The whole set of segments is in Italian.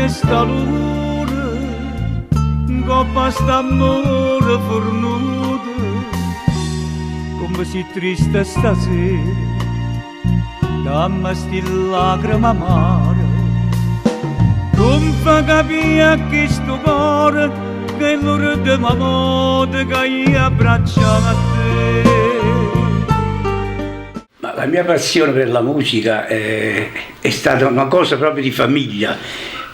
sta luna, coppa st'amore fornuto, come si triste stasera, dammi sti lacrime amare, come fa capire che sto cuore, che l'ora di m'amore che io abbraccia a te. Ma la mia passione per la musica è stata una cosa proprio di famiglia.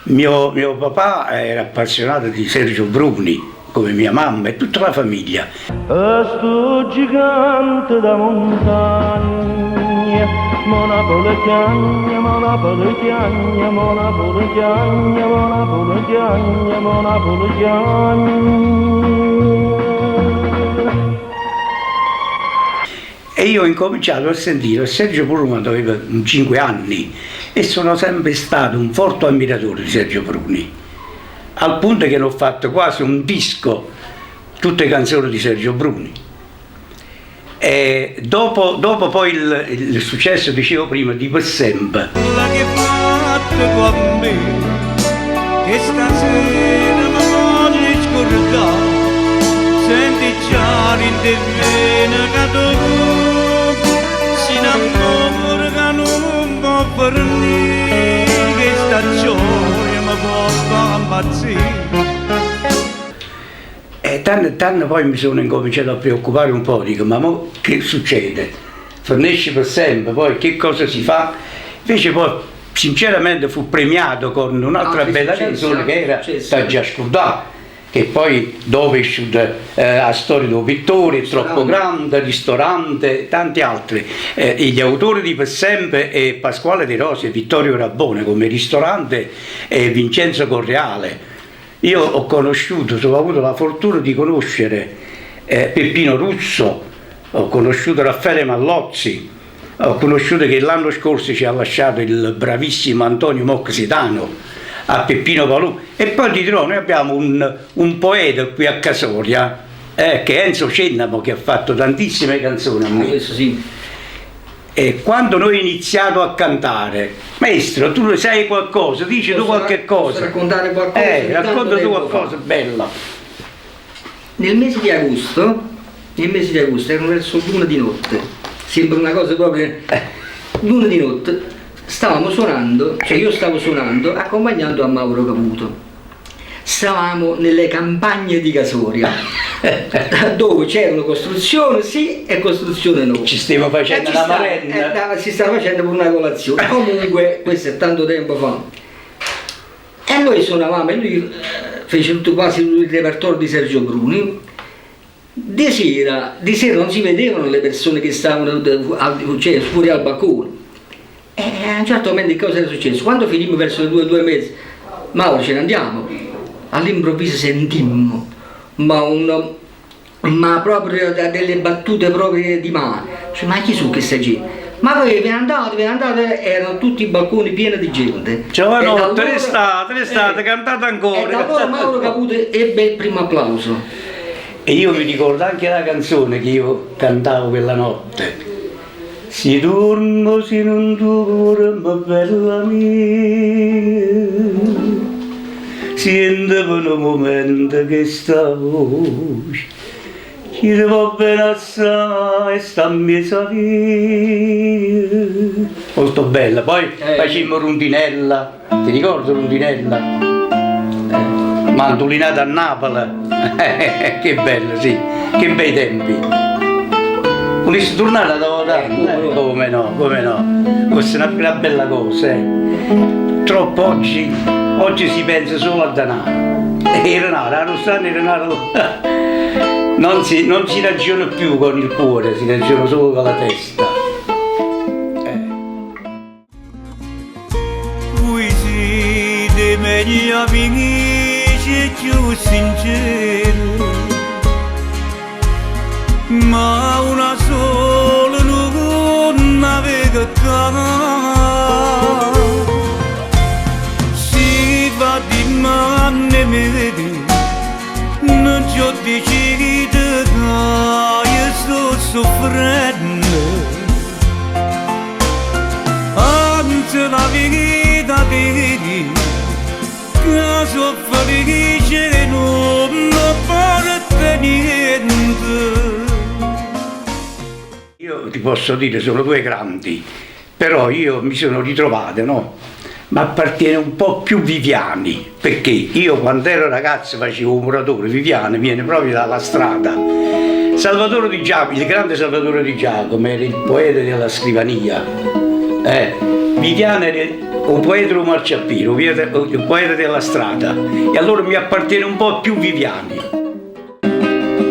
Mio papà era appassionato di Sergio Bruni, come mia mamma e tutta la famiglia. Sto gigante da montagna, Monopole chiagna, Monopole chiagna, Monopole chiagna, Monopole chiagna, Monopole chiagna. E io ho incominciato a sentire Sergio Bruni quando avevo 5 anni e sono sempre stato un forte ammiratore di Sergio Bruni, al punto che ne ho fatto quasi un disco, tutte canzoni di Sergio Bruni. E dopo poi il successo, dicevo prima, di Per Sempre. La che fatta con me, che stasera non voglio scordare, senti già l'interveno che tu si innamora che non può fornire, che sta gioia mi può far impazzire. E tanto poi mi sono incominciato a preoccupare un po', dico, ma mo che succede? Fornisce Per Sempre, poi che cosa si fa? Invece poi sinceramente fu premiato con un'altra bella canzone che era T'ha già scordato, che poi dopo è uscita La storia del pittore, Troppo grande, Ristorante, tanti altri. Gli autori di Per Sempre è Pasquale De Rossi e Vittorio Rabone, come Ristorante e Vincenzo Correale. Io ho avuto la fortuna di conoscere Peppino Russo, ho conosciuto Raffaele Mallozzi, ho conosciuto che l'anno scorso ci ha lasciato il bravissimo Antonio Moxitano a Peppino Palù, e poi ti dirò, noi abbiamo un poeta qui a Casoria, che è Enzo Cennamo, che ha fatto tantissime canzoni a me. Questo sì. E quando noi abbiamo iniziato a cantare, maestro, tu sai qualcosa, dici tu qualche cosa. Posso raccontare qualcosa? Racconta tu qualcosa bella. Nel mese di agosto, erano verso l'una di notte, sembra una cosa proprio, l'una di notte, stavamo suonando, cioè io stavo suonando accompagnando a Mauro Caputo. Stavamo nelle campagne di Casoria, dove c'erano costruzione sì e costruzione no. Ci stiamo facendo la marenda. Si stava facendo per una colazione. Comunque, questo è tanto tempo fa. E noi suonavamo, e lui fece tutto quasi il repertorio di Sergio Bruni. Di sera non si vedevano le persone che stavano cioè, fuori al balcone. E a un certo momento che cosa era successo? Quando finimmo verso le 2:30, Mauro, ce ne andiamo. All'improvviso sentimmo ma proprio delle battute proprio di mano. Cioè, ma chi su che sta gente? Ma poi ve ne andate, erano tutti i balconi pieni di gente. Giovanotte, restate, cantate ancora. E da allora Mauro Caputo ebbe il primo applauso. E io mi ricordo anche la canzone che io cantavo quella notte. Si dormo, si non dormo, bella mia. Sente per un momento che sta voce ci va bene assai, sta messa via. Molto bella, poi facemmo Rondinella, ti ricordi Rondinella? Mandolinata a Napoli, che bello, sì, che bei tempi. Volessi tornare a lavorare? Come no, questa è una bella cosa, Troppo oggi si pensa solo al denaro. E il denaro, non si ragiona più con il cuore, si ragiona solo con la testa. Voi siete miei amici più sinceri, ma una sola non avete si va di mano e mi vedi, non ci ho deciso che io sto soffrendo, anzi la vita di sono felice non mi porta niente. Io ti posso dire, sono due grandi, però io mi sono ritrovato, no? Ma appartiene un po' più Viviani, perché io quando ero ragazzo facevo un muratore, Viviani viene proprio dalla strada. Salvatore Di Giacomo, il grande Salvatore Di Giacomo era il poeta della scrivania. Viviani era un poeta del marciapiede, un poeta della strada, e allora mi appartiene un po' più Viviani.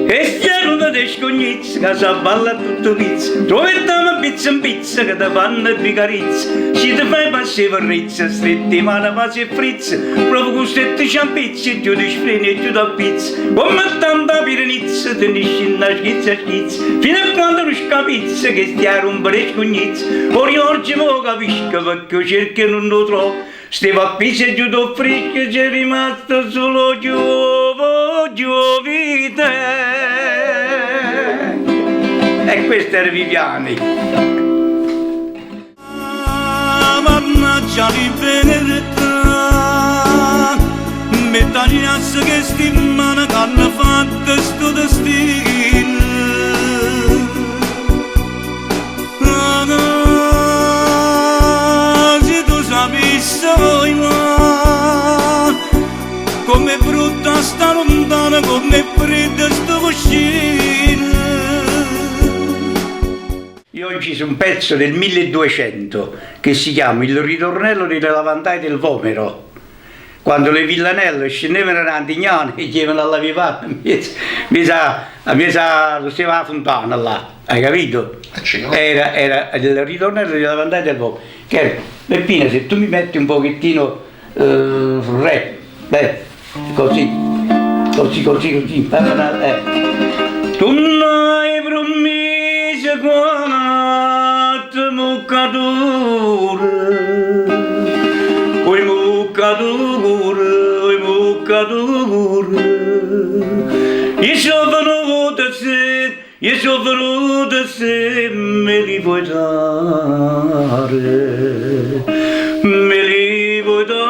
E stiamo da scognizzi che si balla tutto pizza, troviamo pizza in pizza che ti fanno di carizza, ci ti fai passi per rizza, stretti mano passi e frizza, proprio con stretti ciampizzi, tu ti sfreni e tu ti appizzi, come tanta pirenizza, ti nisci schizza schizza, fino a quando non scapizza che stia a rompere scognizzi, ora oggi mo capisco perché io cerco e non lo trovo, stiamo a pizza e giù do fresco, c'è rimasto solo giovite. E questo era Viviani. Mannaggia di verità, mi tagliasse che stimano che hanno fatto sto destino. Se tu sapessi come brutta sta lontana, come fredda sto cuscino. Io ho inciso un pezzo del 1200 che si chiama Il ritornello delle lavandaie del Vomero. Quando le villanelle scendevano da Antignano e chiedevano alla vivata, mi sa, lo stava la fontana là, hai capito? Era il ritornello delle lavandaie del Vomero. Che era, Peppina, se tu mi metti un pochettino re, così, tu non hai promesso quanto muccadore, oi muccadore, io sono venuto se me li vuoi dare, me li vuoi dare.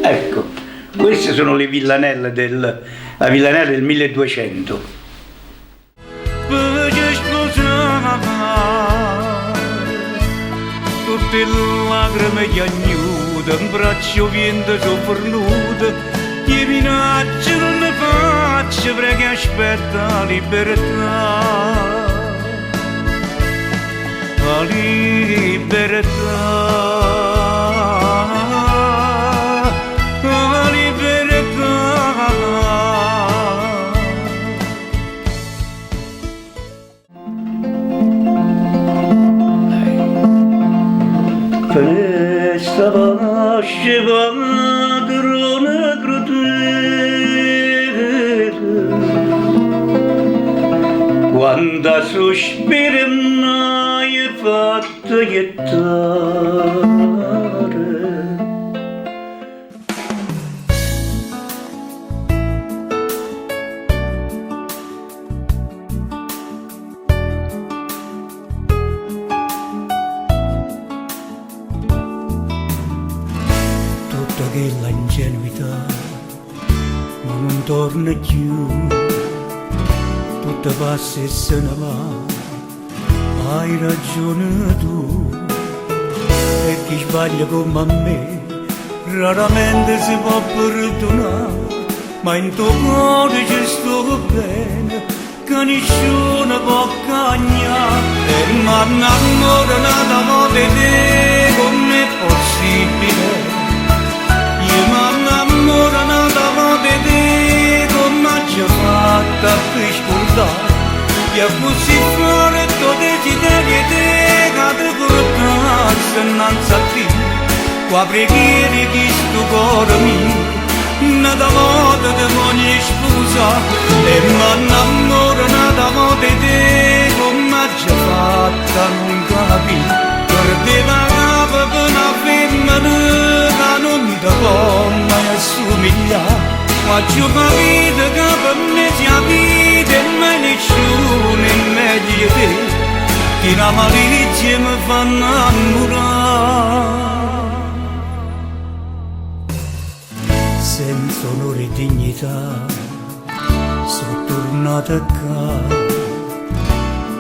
Ecco, queste sono le villanelle la villanella del 1200. Tutte le lacrime che agnuda, un braccio viento soppornuto, gli minacce non ne faccio perché aspetta la libertà. La libertà. Festa pace padrone crudele, quanta sospiri m'hai fatto gettare. Quella ingenuità ma non torna più, tutta passa e se ne va, hai ragione tu, e chi sbaglia come a me raramente si può perdonare, ma in tuo cuore ci sto bene che nessuno può cagnare, e mi innamoro nata di te come è possibile. Io mi innamoro nata di te come ci ha fatto per scordare, e così fuori tuo desiderio te che ti portassi innanzi a te, qua preghiere che sto cuore mio, nata volta ti voglio sposare, e mi innamoro nata di te come ci ha fatto non capire, per te pagava per una femmina non ti può mai assomigliare, ma ci ho capito che per me sia vita che la malizia mi fa innamorare. Senza onore e dignità sono tornato a casa,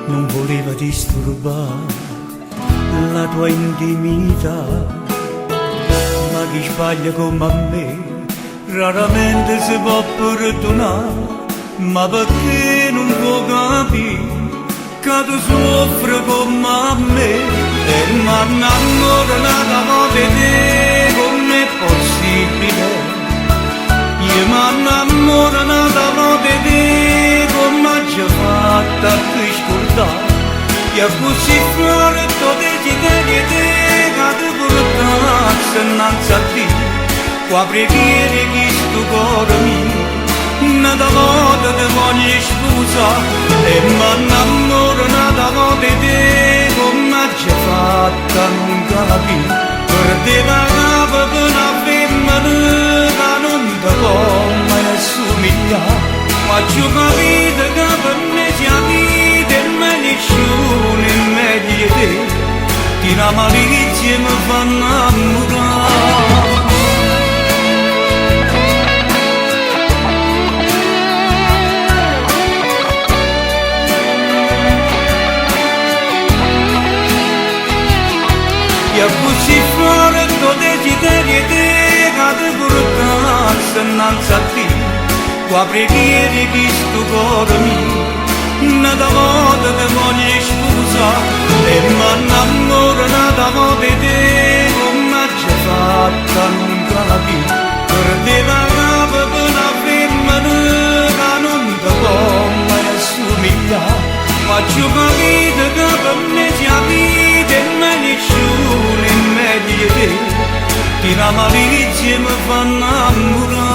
non voleva disturbare la tua intimità, ma chi sbaglia come a me raramente si può perdonare, ma perché non può capire che tu soffri come a me e mi innamoro nata volta di te, com'è possibile? Io mi innamoro nata volta di te, come ci fatta a ti scordare, e così fuori tutti i desideri che ti portassi innanzi a te, qua preghiere che sto cuore mio nata volta ti voglio sposare e mi innamoro nata volta di te, come ci fatta a non capire, perdeva capo per una femmina che non ti può mai assomigliare, ma ci ho capito che per me sia vita e maledizione e meglio te, che la malizia mi fa innamorare. E così fuori tutti i desideri che ti portassi innanzi a te, qua preghiere che sto cuore mio nata volta ti voglio sposare e mi innamoro nata volta di te, come ci fatta a non capire, perdeva capo per una femmina che non ti può mai assomigliare, ma ci ho capito che per me sia vita e maledizione e meglio te, che la malizia mi fa innamorare.